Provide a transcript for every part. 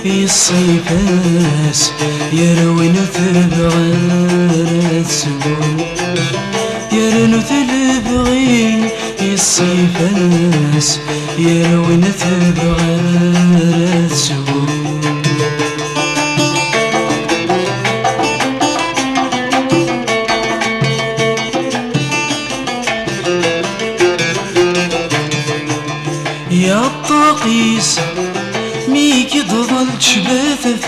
يصيفاس يروين ثبغات سبون يرنو تلبغي يصيفاس يروين ثبغات سبون يا الطاقيس ميك تظل تشبثث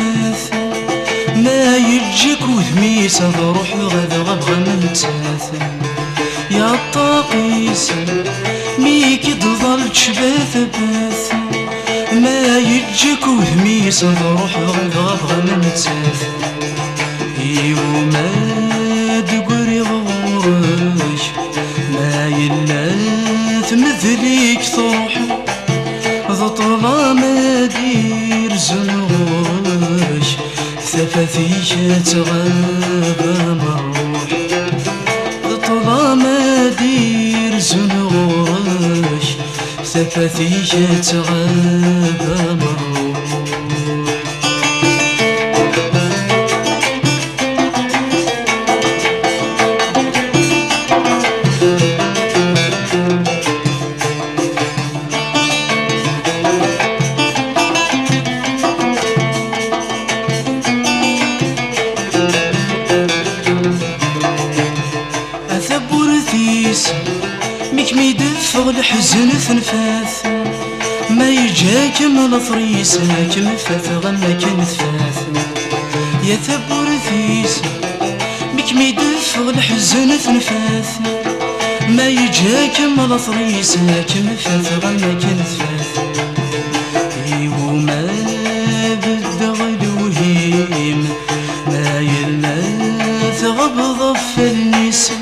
ما يجيك وثميس تروح غدا غبغى ممتاث يا الطاقيس ميك تظل تشبثث ما يجيك وثميس تروح غدا غبغى ممتاث يوما تقري غورك ما يلاث مثليك تروح ضطلا ما دير زنوش ثفاثيك تغاب مروح ضطلا ما دير زنوش ثفاثيك تغاب مروح ميك ميدفغ الحزن ثنفاث ما يجاك من الفريس هاكم فاثغ ما كان ثفاث يا ثبورثيس ميك ميدفغ الحزن ثنفاث ما يجاك من الفريس هاكم فاثغ ما كان ثفاث وما بالدغ الوهيم ما يلاث غبض في النساء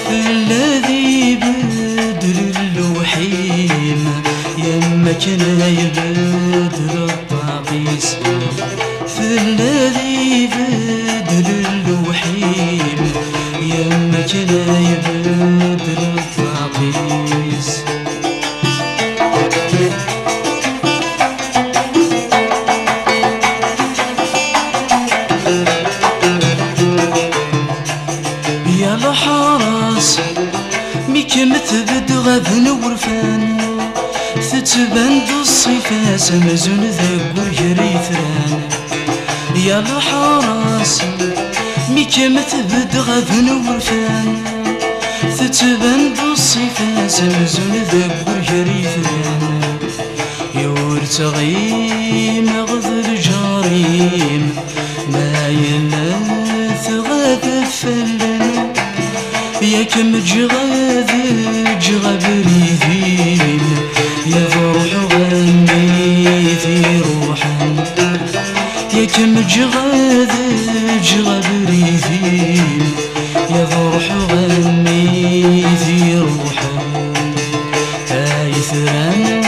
الذي بدر اللوحيم يما كان يبدر الطاقيس في الذي بدر اللوحيم يما كان يبدر الطاقيس يا الحرس ميك متبد غابن ورفان تتبان دو الصيفاس مزون ذاك وجريثران يا الحرس ميك متبد غابن ورفان تتبان دو الصيفاس مزون ذاك وجريثران يورتغيم غذر جاريم ما يلاث غاب فلن يا كم جغاد جغبريثين يا روح غني في روحا يا كم جغاد جغبريثين يا روح غني في روحا آيثران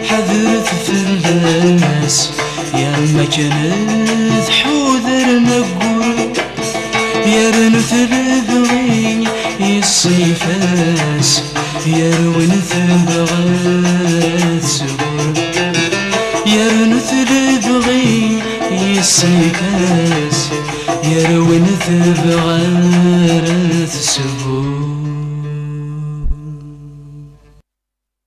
حذرت في الناس يا ما كانت حوذر نقول يا رنث البغي يصيفاس يروي ثبغات سبون يا رنث البغي يصيفاس يروي ثبغات سبون